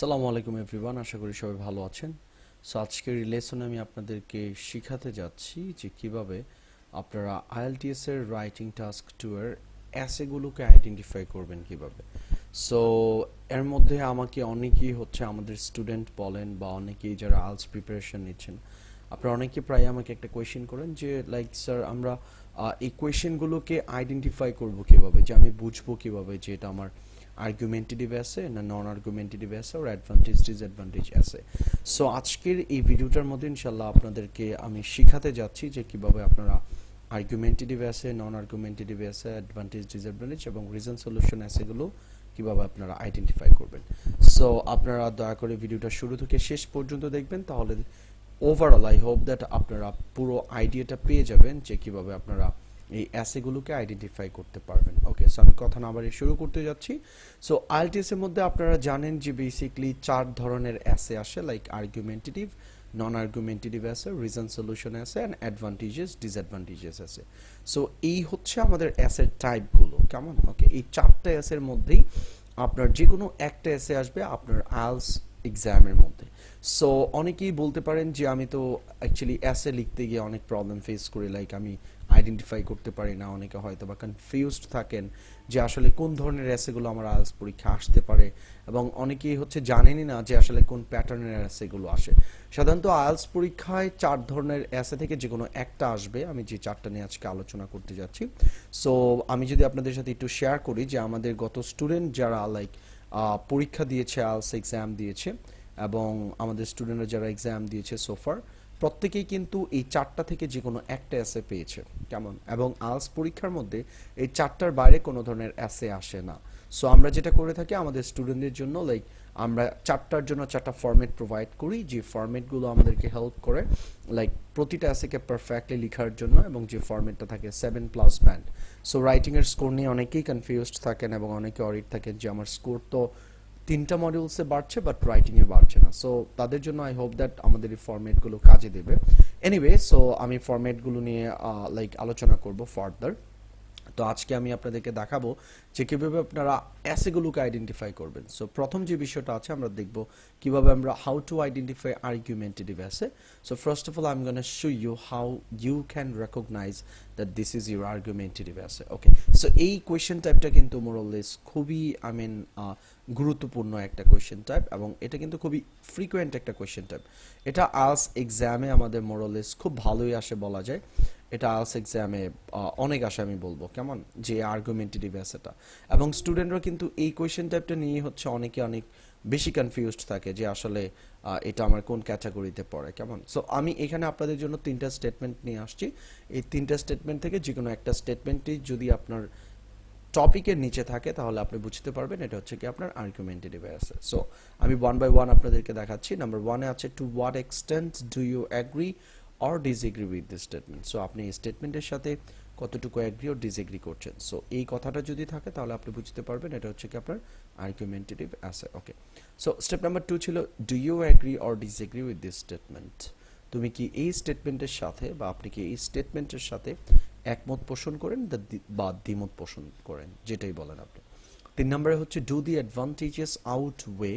আসসালামু আলাইকুম এভরিওয়ান, আশা করি সবাই ভালো আছেন। সো আজকের এই লেসনে আমি আপনাদেরকে শেখাতে যাচ্ছি যে কিভাবে আপনারা আইএলটিএস এর রাইটিং টাস্ক 2 এর অ্যাসেগুলোকে আইডেন্টিফাই করবেন কিভাবে। সো এর মধ্যে আমাকে অনেকেই আমাদের স্টুডেন্ট বলেন বা অনেকেই যারা আইএলটিএস প্রিপারেশন নিচ্ছেন, আপনারা অনেকে প্রায় আমাকে একটা কোয়েশ্চেন করেন যে লাইক স্যার আমরা এই কোয়েশ্চেনগুলোকে আইডেন্টিফাই করব কিভাবে, যে আমি বুঝবো কিভাবে যে এটা আমার আর্গুমেন্টেটিভ অ্যাসে না নন আর্গুমেন্টেটিভ অ্যাসে আর অ্যাডভান্টেজ ডিসঅ্যাডভান্টেজ অ্যাসে। সো আজকের এই ভিডিওটার মধ্যে ইনশাল্লাহ আপনাদেরকে আমি শিখাতে যাচ্ছি যে কিভাবে আপনারা আর্গুমেন্টেটিভ অ্যাসে, নন আর্গুমেন্টেটিভ অ্যাসে, অ্যাডভান্টেজ ডিসঅ্যাডভান্টেজ এবং রিজন সলিউশন অ্যাসেগুলো কিভাবে আপনারা আইডেন্টিফাই করবেন। সো আপনারা দয়া করে ভিডিওটা শুরু থেকে শেষ পর্যন্ত দেখবেন, তাহলে ওভারঅল আই হোপ দ্যাট আপনারা পুরো আইডিয়াটা পেয়ে যাবেন যে কিভাবে আপনারা এই অ্যাসেগুলোকে আইডেন্টিফাই করতে পারবেন। ওকে, সো আমি কথা না বাড়িয়ে শুরু করতে যাচ্ছি। সো আইএলটিএস এর মধ্যে আপনারা জানেন যে বেসিক্যালি 4 ধরনের অ্যাসে আসে, like argumentative, non argumentative essay, reason solution essay and advantages disadvantages essay. So এই হচ্ছে আমাদের অ্যাসের টাইপগুলো, কেমন? ওকে, এই 4টা অ্যাসের মধ্যেই আপনার যে কোনো একটা অ্যাসে আসবে আপনার আইএলটিএস এক্সামের মধ্যে। সো অনেকেই বলতে পারেন যে আমি তো অ্যাকচুয়ালি অ্যাসে লিখতে গিয়ে অনেক প্রবলেম ফেস করি, লাইক আমি আইডেন্টিফাই করতে পারি না। অনেকে হয়তো বা কনফিউজড থাকেন যে আসলে কোন ধরনের অ্যাসেগুলো আমার আইএলটিএস পরীক্ষা আসতে পারে, এবং অনেকেই জানেনই না যে আসলে কোন প্যাটার্নের অ্যাসেগুলো আসে। সাধারণত আইএলটিএস পরীক্ষায় 4 ধরনের অ্যাসে থেকে যে কোনো একটা আসবে, আমি যে 4টা নিয়ে আজকে আলোচনা করতে যাচ্ছি। সো আমি যদি আপনাদের সাথে একটু শেয়ার করি যে আমাদের গত স্টুডেন্ট যারা লাইক পরীক্ষা দিয়েছে, আইএলটিএস এক্সাম দিয়েছে, এবং আমাদের স্টুডেন্টরা যারা এক্সাম দিয়েছে সোফার, প্রত্যেকেই কিন্তু এই 4টা থেকে যে কোনো একটা অ্যাসে পেয়েছে, কেমন? এবং আইএলটিএস পরীক্ষার মধ্যে এই 4টার বাইরে কোনো ধরনের অ্যাসে আসে না। সো আমরা যেটা করে থাকি আমাদের স্টুডেন্টদের জন্য, লাইক আমরা 4টার জন্য 4টা ফরম্যাট প্রোভাইড করি, যে ফরম্যাটগুলো আমাদেরকে হেল্প করে লাইক প্রতিটা অ্যাসেকে পারফেক্টলি লেখার জন্য, এবং যে ফরম্যাটটা থাকে 7+ ব্যান্ড। সো রাইটিংয়ের স্কোর নিয়ে অনেকেই কনফিউজড থাকেন এবং অনেকে অরিড থাকেন যে আমার স্কোর তো 3টা মডিউলসে বাড়ছে বাট রাইটিংয়ে বাড়ছে না। সো তাদের জন্য আই হোপ দ্যাট আমাদের এই ফরম্যাটগুলো কাজে দেবে। এনিওয়ে, সো আমি ফরম্যাটগুলো নিয়ে লাইক আলোচনা করব ফার্দার। তো আজকে আমি আপনাদেরকে দেখাবো যে কিভাবে আপনারা অ্যাসেগুলোকে আইডেন্টিফাই করবেন। সো প্রথম যে বিষয়টা আছে আমরা দেখব কিভাবে আমরা how to identify argumentative essay. So first of all I am gonna show you how you can recognize that this is your argumentative essay. Okay, so এই কোয়েশ্চেন টাইপটা কিন্তু মোরলেস খুবই গুরুত্বপূর্ণ একটা কোয়েশ্চেন টাইপ, এবং এটা কিন্তু খুবই ফ্রিকোয়েন্ট একটা কোয়েশ্চেন টাইপ। এটা আইএলটিএস এক্সামে আমাদের মোরলেস খুব ভালোই আসে বলা যায়। এটা আইএলটিএস এক্সামে অনেক আসে আমি বলবো, কেমন, যে আর্গুমেন্টেটিভ অ্যাসেটা। এবং স্টুডেন্টরা কিন্তু এই কোয়েশ্চেন টাইপটা নিয়ে অনেকে অনেক বেশি কনফিউজড থাকে যে আসলে এটা আমার কোন ক্যাটাগরিতে পড়ে, কেমন। সো আমি এখানে আপনাদের জন্য 3টা স্টেটমেন্ট নিয়ে আসছি। এই 3টা স্টেটমেন্ট থেকে যে কোনো একটা স্টেটমেন্টই যদি আপনার টপিকের নিচে থাকে তাহলে আপনি বুঝতে পারবেন এটা হচ্ছে কি আপনার আর্গুমেন্টেটিভ অ্যাসে। সো আমি 1 বাই 1 আপনাদেরকে দেখাচ্ছি। নাম্বার 1-এ আছে to what extent do you agree or disagree with this statement. So আপনি এই স্টেটমেন্টের সাথে কতটুকু এগ্রি ও ডিসএগ্রি করছেন। সো এই কথাটা যদি থাকে তাহলে আপনি বুঝতে পারবেন এটা হচ্ছে কি আপনার argumentative essay. Okay, so step number 2 ছিল do you agree or disagree with this statement. তুমি কি এই স্টেটমেন্টের সাথে বা আপনি কি এই স্টেটমেন্টের সাথে একমত পোষণ করেন বা দ্বিমত পোষণ করেন, যেটাই বলেন আপনি। 3 নম্বরে হচ্ছে do the advantages outweigh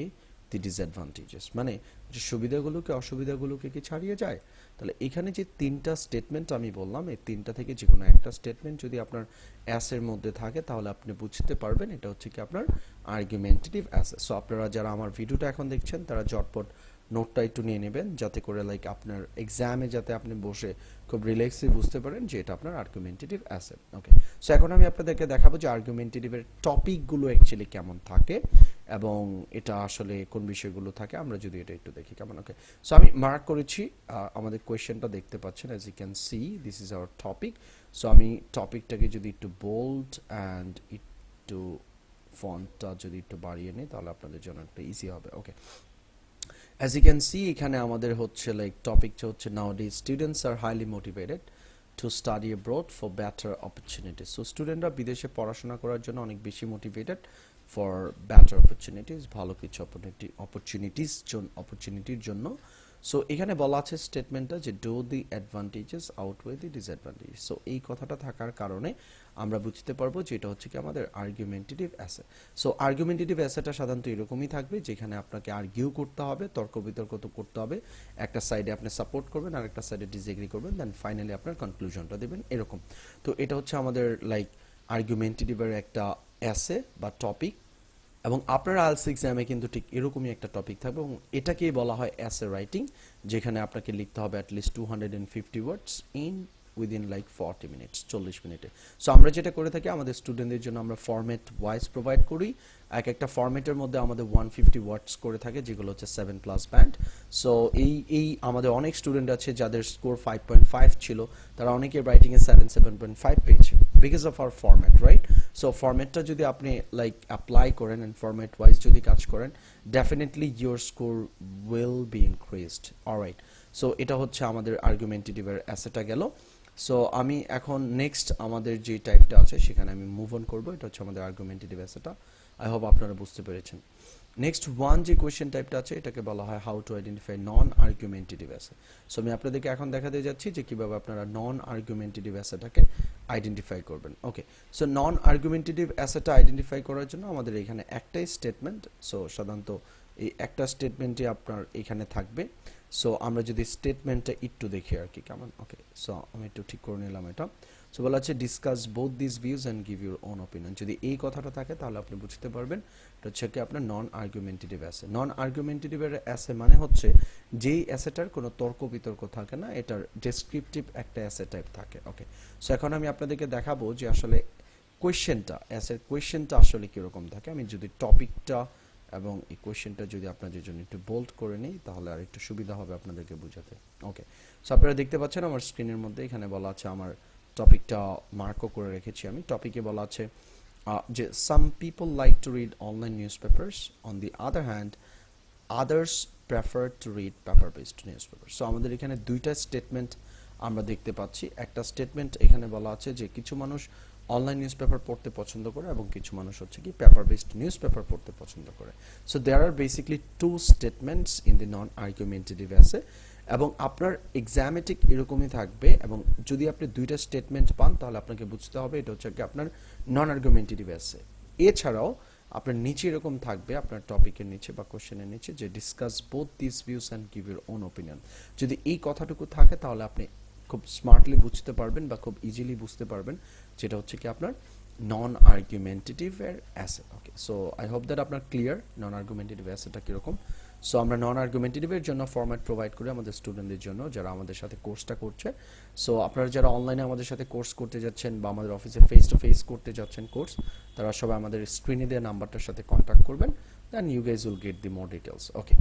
the disadvantages, মানে যে সুবিধাগুলোকে অসুবিধাগুলোকে কি ছাড়িয়ে যায়। তাহলে এখানে যে 3টা স্টেটমেন্ট আমি বললাম, এই 3টা থেকে যে কোনো একটা স্টেটমেন্ট যদি আপনার অ্যাসের মধ্যে থাকে তাহলে আপনি বুঝতে পারবেন এটা হচ্ছে কি আপনার আর্গুমেন্টেটিভ অ্যাসে। সো আপনারা যারা আমার ভিডিওটা এখন দেখছেন তারা ঝটপট নোটটা একটু নিয়ে নেবেন, যাতে করে লাইক আপনার এক্সামে যাতে আপনি বসে খুব রিল্যাক্সলি বুঝতে পারেন যে এটা আপনার আর্গুমেন্টেটিভ অ্যাসে। ওকে, সো এখন আমি আপনাদেরকে দেখাবো যে আর্গুমেন্টেটিভের টপিকগুলো অ্যাকচুয়ালি কেমন থাকে এবং এটা আসলে কোন বিষয়গুলো থাকে, আমরা যদি এটা একটু দেখি, কেমন। ওকে, সো আমি মার্ক করেছি, আমাদের কোয়েশ্চেনটা দেখতে পাচ্ছেন, as you can see this is our topic. So আমি টপিকটাকে যদি একটু বোল্ড অ্যান্ড একটু ফন্টটা যদি একটু বাড়িয়ে নিই তাহলে আপনাদের জন্য একটা ইজি হবে। ওকে, as you can see এখানে আমাদের হচ্ছে লাইক টপিকটা হচ্ছে nowadays students are highly motivated to study abroad for better opportunities. So স্টুডেন্টরা বিদেশে পড়াশোনা করার জন্য অনেক বেশি মোটিভেটেড for better opportunities, ভালো কিছু অপরচুনিটির জন্য। সো এখানে বলা আছে স্টেটমেন্টটা যে do the advantages outweigh the disadvantage. So এই কথাটা থাকার কারণে আমরা বুঝতে পারবো যে এটা হচ্ছে কি আমাদের আর্গুমেন্টেটিভ অ্যাসে। সো আর্গুমেন্টেটিভ অ্যাসেটা সাধারণত এরকমই থাকবে, যেখানে আপনাকে আর্গিউ করতে হবে, তর্ক বিতর্ক তো করতে হবে, একটা সাইডে আপনি সাপোর্ট করবেন আর একটা সাইডে ডিসএগ্রি করবেন, দেন ফাইনালি আপনার কনক্লুশনটা দেবেন, এরকম। তো এটা হচ্ছে আমাদের লাইক আর্গুমেন্টেটিভের একটা অ্যাসে বা টপিক, এবং আপনার আইএলটিএস এক্সামে কিন্তু ঠিক এরকমই একটা টপিক থাকবে, এবং এটাকেই বলা হয় অ্যাসে রাইটিং, যেখানে আপনাকে লিখতে হবে at least 250 words in within like 40 minutes, 40 মিনিটে। সো আমরা যেটা করে থাকি, আমাদের স্টুডেন্টদের জন্য আমরা ফরম্যাট ওয়াইজ প্রোভাইড করি। এক একটা ফরম্যাটের মধ্যে আমাদের 150 ওয়ার্ডস করে থাকে, যেগুলো হচ্ছে 7+ ব্যান্ড। সো এই আমাদের অনেক স্টুডেন্ট আছে যাদের স্কোর 5.5 ছিল, তারা অনেকে রাইটিংয়ে 7.5 পেয়েছে because of our format, right? So ফরম্যাটটা যদি আপনি লাইক অ্যাপ্লাই করেন অ্যান্ড ফরম্যাট ওয়াইজ যদি কাজ করেন, definitely your score will be increased. Alright, so এটা হচ্ছে আমাদের আর্গুমেন্টেটিভের অ্যাসেটা গেল। সো আমি এখন নেক্সট আমাদের যে টাইপটা আছে সেখানে আমি মুভ অন করবো। এটা হচ্ছে আমাদের আর্গুমেন্টেটিভ অ্যাসেটা। আই হোপ আপনারা বুঝতে পেরেছেন। নেক্সট ওয়ান যে কোয়েশ্চেন টাইপটা আছে, এটাকে বলা হয় how to identify non argumentative essay. So আমি আপনাদেরকে এখন দেখাতে যাচ্ছি যে কিভাবে আপনারা নন আর্গুমেন্টেটিভ অ্যাসেটাকে আইডেন্টিফাই করবেন। ওকে, সো নন আর্গুমেন্টেটিভ অ্যাসেটা আইডেন্টিফাই করার জন্য আমাদের এখানে একটাই স্টেটমেন্ট। সো সাধারণত এই একটা স্টেটমেন্টই আপনার এখানে থাকবে। সো আমরা যদি স্টেটমেন্টটা একটু দেখি আর কি কেমন। ওকে, সো আমি একটু ঠিক করে নিলাম এটা। সো বলা হচ্ছে discuss both this views and give your own opinion. যদি এই কথাটা থাকে তাহলে আপনি বুঝতে পারবেন এটা হচ্ছে কি আপনার নন আর্গুমেন্টেটিভ অ্যাসে। নন আর্গুমেন্টেটিভের অ্যাসে মানে হচ্ছে যেই অ্যাসেটার কোনো তর্ক বিতর্ক থাকে না, এটার ডেসক্রিপটিভ একটা অ্যাসে টাইপ থাকে। ওকে, সো এখন আমি আপনাদেরকে দেখাবো যে আসলে কোয়েশ্চেনটা, অ্যাসের কোয়েশ্চেনটা আসলে কীরকম থাকে। আমি যদি টপিকটা এবং এই কোয়েশ্চেনটা যদি আপনাদের জন্য একটু বোল্ড করে নিই, তাহলে আর একটু সুবিধা হবে আপনাদেরকে বোঝাতে। ওকে, সো আপনারা দেখতে পাচ্ছেন আমার স্ক্রিনের মধ্যে এখানে বলা আছে, আমার টপিকটা মার্কও করে রেখেছি আমি। টপিকে বলা আছে যে some people like to read online news papers, on the other hand others prefer to read paper based news paper. So আমাদের এখানে দুইটা স্টেটমেন্ট আমরা দেখতে পাচ্ছি। একটা স্টেটমেন্ট এখানে বলা আছে যে কিছু মানুষ অনলাইন নিউজ পেপার পড়তে পছন্দ করে এবং কিছু মানুষ হচ্ছে কি পেপার বেসড নিউজ পেপার পড়তে পছন্দ করে। So there are basically two statements in the non argumentative essay, এবং আপনার এক্সামে ঠিক এরকমই থাকবে। এবং যদি আপনি দুইটা স্টেটমেন্ট পান, তাহলে আপনাকে বুঝতে হবে এটা হচ্ছে কি আপনার নন আর্গুমেন্টেটিভ অ্যাসে। এছাড়াও আপনার নিচে এরকম থাকবে, আপনার টপিকের নিচে বা কোশ্চেনের নিচে, যে discuss both this views and give your own opinion. যদি এই কথাটুকু থাকে তাহলে আপনি খুব স্মার্টলি বুঝতে পারবেন বা খুব ইজিলি বুঝতে পারবেন যেটা হচ্ছে কি আপনার নন আর্গুমেন্টেটিভ এর as. Okay, so I hope that আপনার ক্লিয়ার নন আর্গুমেন্টেটিভ অ্যাসেটা কীরকম। সো আমরা নন আর্গুমেন্টেটিভের জন্য ফরম্যাট প্রোভাইড করি আমাদের স্টুডেন্টদের জন্য যারা আমাদের সাথে কোর্সটা করছে। সো আপনারা যারা অনলাইনে আমাদের সাথে কোর্স করতে যাচ্ছেন বা আমাদের অফিসে ফেস টু ফেস করতে যাচ্ছেন কোর্স, তারা সবাই আমাদের স্ক্রিনে দেওয়া নাম্বারটার সাথে কন্ট্যাক্ট করবেন, then you guys will get the more details. Okay,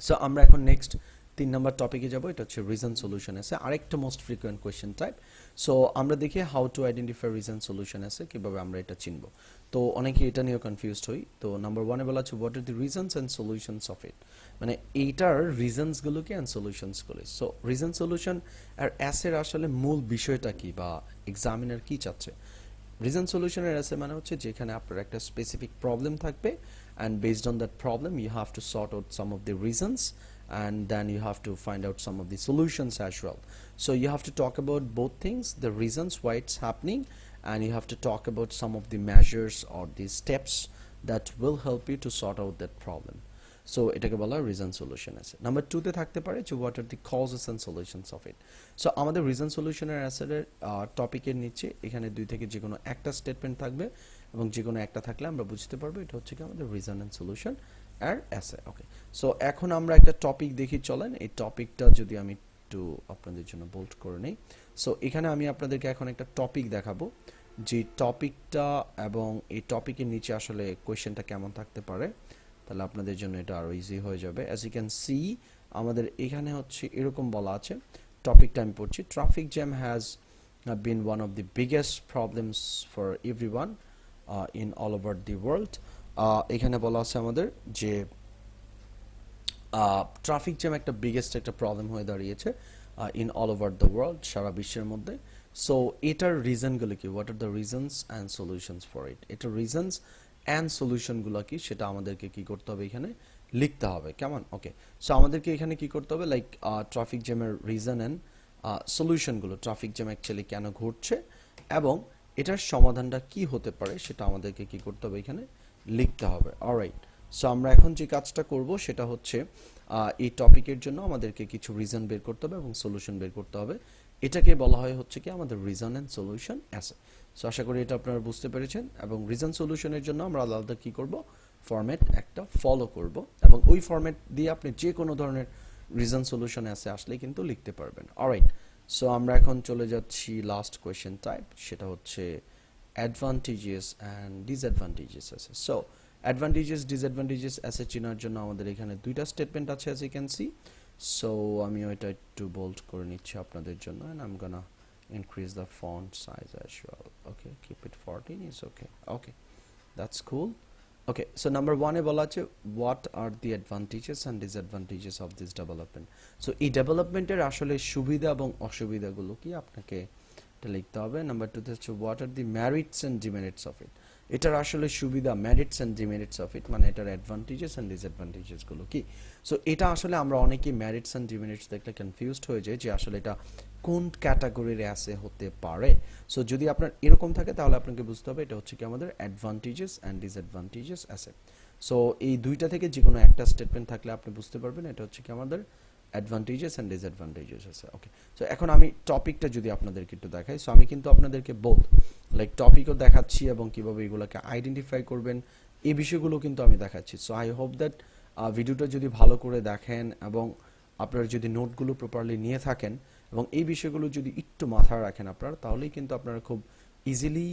so আমরা এখন নেক্সট 3 নম্বর টপিকে যাব। এটা হচ্ছে রিজন সলিউশন এসে, আরেকটা most frequent question type. So আমরা দেখি how to identify reason solution এসে, কীভাবে আমরা এটা চিনব। তো অনেকে এটা নিয়েও কনফিউজড হই। তো নাম্বার 1-এ বলা আছে what are the reasons and solutions of it, মানে এইটার রিজনসগুলো কি অ্যান্ড সলিউশনসগুলো। সো রিজন সলিউশন আর অ্যাসের আসলে মূল বিষয়টা কি বা এক্সামিনার কি চাচ্ছে। রিজন সলিউশনের অ্যাসে মানে হচ্ছে যেখানে আপনার একটা স্পেসিফিক প্রবলেম থাকবে, and based on that problem you have to sort out some of the reasons, and then you have to find out some of the solutions as well. So you have to talk about both things, the reasons why it's happening, and you have to talk about some of the measures or the steps that will help you to sort out that problem. So এটাকে বলা হয় reason solution as. Number 2-তে থাকতে পারে যে what are the causes and solutions of it. So আমাদের reason সলিউশনের অ্যাসের টপিকের নিচে এখানে দুই থেকে যে কোনো একটা স্টেটমেন্ট থাকবে, এবং যে কোনো একটা থাকলে আমরা বুঝতে পারবো এটা হচ্ছে কি আমাদের রিজন অ্যান্ড সলিউশন আর অ্যাসে। ওকে, সো এখন আমরা একটা টপিক দেখি, চলেন এই টপিকটা যদি আমি একটু আপনাদের জন্য বোল্ড করে নিই। সো এখানে আমি আপনাদেরকে এখন একটা টপিক দেখাবো, যে টপিকটা এবং এই টপিকের নিচে আসলে কোয়েশ্চেনটা কেমন থাকতে পারে, তাহলে আপনাদের জন্য এটা আরও ইজি হয়ে যাবে। অ্যাজ ইউ ক্যান সি আমাদের এখানে হচ্ছে এরকম বলা আছে, টপিকটা আমি পড়ছি, traffic jam has been one of the biggest problems for everyone in all over the world. এখানে বলা আছে আমাদের যে ট্রাফিক জ্যাম একটা বিগেস্ট একটা প্রবলেম হয়ে দাঁড়িয়েছে in all over the world, সারা বিশ্বের মধ্যে। সো এটার রিজনগুলো কি, what are the reasons and solutions for it, এটার রিজনস অ্যান্ড সলিউশনগুলো কি সেটা আমাদেরকে কি করতে হবে এখানে লিখতে হবে, কেমন? ওকে, সো আমাদেরকে এখানে কি করতে হবে, লাইক ট্রাফিক জ্যামের রিজন অ্যান্ড সলিউশনগুলো, ট্রাফিক জ্যাম অ্যাকচুয়ালি কেন ঘটছে এবং এটার সমাধানটা কি হতে পারে সেটা আমাদেরকে কি করতে হবে, এখানে লিখতে হবে। অলরাইট, সো আমরা এখন যে কাজটা করব সেটা হচ্ছে এই টপিকের জন্য আমাদেরকে কিছু রিজন বের করতে হবে এবং সলিউশন বের করতে হবে। এটাকে বলা হয় হচ্ছে কি আমাদের reason and solution essay. So আশা করি এটা আপনারা বুঝতে পেরেছেন এবং রিজন সলিউশনের জন্য আমরা আলাদা কি করব, ফরম্যাট একটা ফলো করব এবং ওই ফরম্যাট দিয়ে আপনি যে কোনো ধরনের রিজন সলিউশন অ্যাসে আসলে কিন্তু লিখতে পারবেন। অলরাইট, সো আমরা এখন চলে যাচ্ছি লাস্ট কোয়েশ্চেন টাইপ, সেটা হচ্ছে অ্যাডভান্টেজেস অ্যান্ড ডিসঅ্যাডভান্টেজেস আছে। সো অ্যাডভান্টেজেস ডিসঅ্যাডভান্টেজেস অ্যাসে চেনার জন্য আমাদের এখানে দুইটা স্টেটমেন্ট আছে as you can see. So আমি ওইটা একটু বোল্ড করে নিচ্ছি আপনাদের জন্য and I'm gonna increase the font size as well. Okay, keep it 14 is okay. Okay, that's cool. Okay, so number 1 এ বলা আছে what are the advantages and disadvantages of this development. So এই ডেভেলপমেন্টের আসলে সুবিধা এবং অসুবিধাগুলো কি আপনাকে এটা লিখতে হবে। নাম্বার 2 তে হচ্ছে what are the merits and demerits of it. এটার আসলে সুবিধা, merits and demerits of it, মানে এটার অ্যাডভান্টেজেস অ্যান্ড ডিসঅ্যাডভান্টেজেস গুলো কি। সো এটা আসলে আমরা অনেকেই মেরিটস অ্যান্ড ডিমেরিটস দেখলে কনফিউজড হয়ে যায় যে আসলে এটা কোন ক্যাটাগরির অ্যাসে হতে পারে। সো যদি আপনার এরকম থাকে তাহলে আপনাকে বুঝতে হবে এটা হচ্ছে কি আমাদের advantages and disadvantages essay. So এই দুইটা থেকে যে কোনো একটা স্টেটমেন্ট থাকলে আপনি বুঝতে পারবেন এটা হচ্ছে কি আমাদের অ্যাডভান্টেজেস অ্যান্ড ডিসঅ্যাডভান্টেজেস আছে। ওকে, সো এখন আমি টপিকটা যদি আপনাদেরকে একটু দেখাই, সো আমি কিন্তু আপনাদেরকে বোথ লাইক টপিকও দেখাচ্ছি এবং কিভাবে এগুলোকে আইডেন্টিফাই করবেন এই বিষয়গুলো কিন্তু আমি দেখাচ্ছি। সো আই হোপ দ্যাট ভিডিওটা যদি ভালো করে দেখেন এবং আপনারা যদি নোটগুলো প্রপারলি নিয়ে থাকেন এবং এই বিষয়গুলো যদি একটু মাথায় রাখেন আপনারা, তাহলেই কিন্তু আপনারা খুব ইজিলি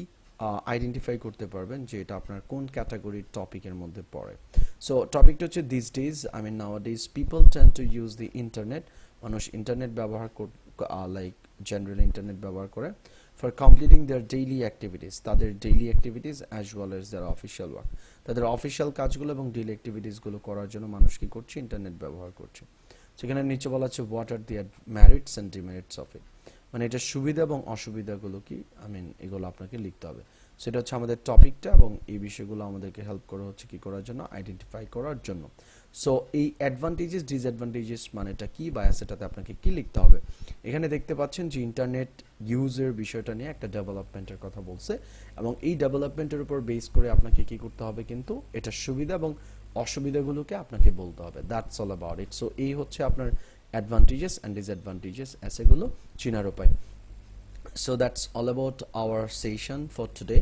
আইডেন্টিফাই করতে পারবেন যে এটা আপনার কোন ক্যাটাগরির টপিকের মধ্যে পড়ে। সো টপিকটা হচ্ছে this days, I mean nowadays people tend to use the internet, মানুষ ইন্টারনেট ব্যবহার লাইক জেনারেল ইন্টারনেট ব্যবহার করে for completing their daily activities, তাদের daily activities as well as their official work, তাদের অফিসিয়াল কাজগুলো এবং ডেইলি অ্যাক্টিভিটিসগুলো করার জন্য মানুষ কি করছে, ইন্টারনেট ব্যবহার করছে। সেখানে নিচে বলা আছে what are the merits and demerits of it, মানে এটা সুবিধা এবং অসুবিধাগুলো কি, আই মিন এগুলো আপনাকে লিখতে হবে। সেটা হচ্ছে আমাদের টপিকটা এবং এই বিষয়গুলো আমাদেরকে হেল্প করা হচ্ছে কি করার জন্য, আইডেন্টিফাই করার জন্য। সো এই অ্যাডভান্টেজেস ডিসঅ্যাডভান্টেজেস মানেটা কি বা সেটাতে আপনাকে কি লিখতে হবে। এখানে দেখতে পাচ্ছেন যে ইন্টারনেট ইউজের বিষয়টা নিয়ে একটা ডেভেলপমেন্টের কথা বলছে এবং এই ডেভেলপমেন্টের উপর বেস করে আপনাকে কি করতে হবে, কিন্তু এটার সুবিধা এবং অসুবিধাগুলোকে আপনাকে বলতে হবে। That's all about it. So এই হচ্ছে আপনার অ্যাডভান্টেজেস অ্যান্ড ডিসঅ্যাডভান্টেজেস এসেগুলো চিনার উপায়। So that's all about our session for today.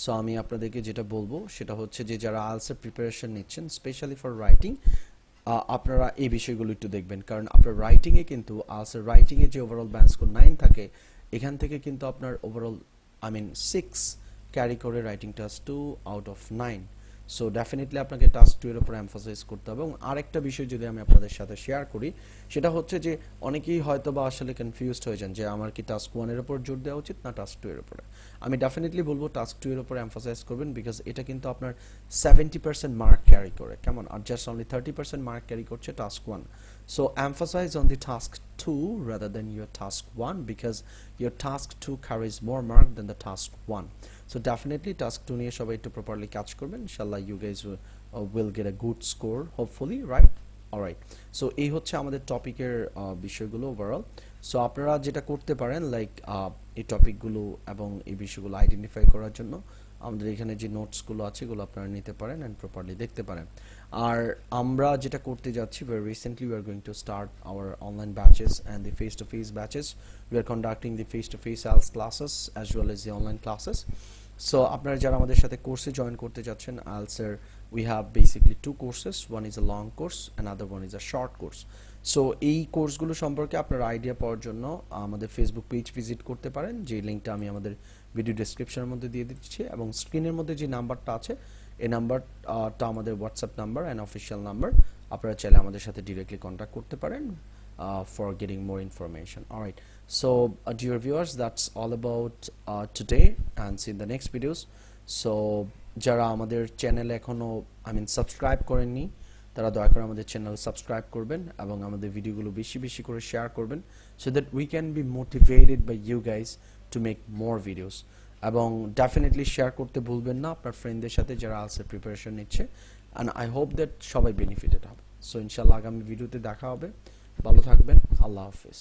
So আমি আপনাদেরকে যেটা বলবো সেটা হচ্ছে যে যারা আইএলটিএস প্রিপারেশন নিচ্ছেন স্পেশালি ফর রাইটিং, আপনারা এই বিষয়গুলো একটু দেখবেন, কারণ আপনার রাইটিংয়ে কিন্তু আইএলটিএস রাইটিংয়ে যে ওভারঅল ব্যান্ড স্কোর 9 থাকে, এখান থেকে কিন্তু আপনার ওভারঅল আই মিন 6 ক্যারি করে writing task 2 out of 9। So definitely আপনাকে টাস্ক 2 এর উপর এমফাসাইজ করতে হবে। এবং আরেকটা বিষয় যদি আমি আপনাদের সাথে শেয়ার করি, সেটা হচ্ছে যে অনেকেই হয়তো বা আসলে কনফিউজড হয়ে যান যে আমার কি টাস্ক 1 এর উপর জোর দেওয়া উচিত না টাস্ক 2 এর উপরে। আমি ডেফিনেটলি বলবো টাস্ক 2 এর উপর এমফাসাইজ করবেন, বিকজ এটা কিন্তু আপনার 70% মার্ক ক্যারি করে, কেমন, আর জাস্ট অনলি 30% মার্ক ক্যারি করছে task 1। So emphasize on the task 2 rather than your task 1, because your task 2 carries more mark than the task 1. So definitely task 2 নিয়ে সবাই একটু properly কাজ করবেন, ইনশাআল্লাহ you guys will get a good score hopefully, right? Alright, so এই হচ্ছে আমাদের টপিকের বিষয়গুলো ওভারঅল। সো আপনারা যেটা করতে পারেন লাইক এই টপিকগুলো এবং এই বিষয়গুলো আইডেন্টিফাই করার জন্য আমাদের এখানে যে নোটসগুলো আছে এগুলো আপনারা নিতে পারেন অ্যান্ড প্রপারলি দেখতে পারেন। আর আমরা যেটা করতে যাচ্ছি, very recently we are going to start our online batches and the face-to-face batches. We are conducting the face-to-face IELTS classes as well as the online classes. So আপনারা যারা আমাদের সাথে কোর্সে জয়েন করতে যাচ্ছেন IELTS এর, we have basically 2 courses. One is a long course, another one is a short course. So এই কোর্সগুলো সম্পর্কে আপনার আইডিয়া পাওয়ার জন্য আমাদের ফেসবুক পেজ ভিজিট করতে পারেন, যে লিঙ্কটা আমি আমাদের ভিডিও ডেসক্রিপশনের মধ্যে দিয়ে দিচ্ছি, এবং স্ক্রিনের মধ্যে যে নাম্বারটা আছে এই নাম্বারটা আমাদের WhatsApp number and official number. আপনারা চাইলে আমাদের সাথে ডিরেক্টলি কন্ট্যাক্ট করতে পারেন for getting more information. Alright, so dear viewers, that's all about today and see in the next videos. So যারা আমাদের চ্যানেলে এখনও সাবস্ক্রাইব করেননি, তারা দয়া করে আমাদের চ্যানেল সাবস্ক্রাইব করবেন এবং আমাদের ভিডিওগুলো বেশি বেশি করে শেয়ার করবেন, so that we can be motivated by you guys to make more videos. এবং ডেফিনেটলি শেয়ার করতে ভুলবেন না আপনার ফ্রেন্ডদের সাথে যারা আইএলটিএস প্রিপারেশন নিচ্ছে, অ্যান্ড আই হোপ দ্যাট সবাই বেনিফিটেড হবে। সো ইনশাল্লাহ আগামী ভিডিওতে দেখা হবে। ভালো থাকবেন। আল্লাহ হাফিজ।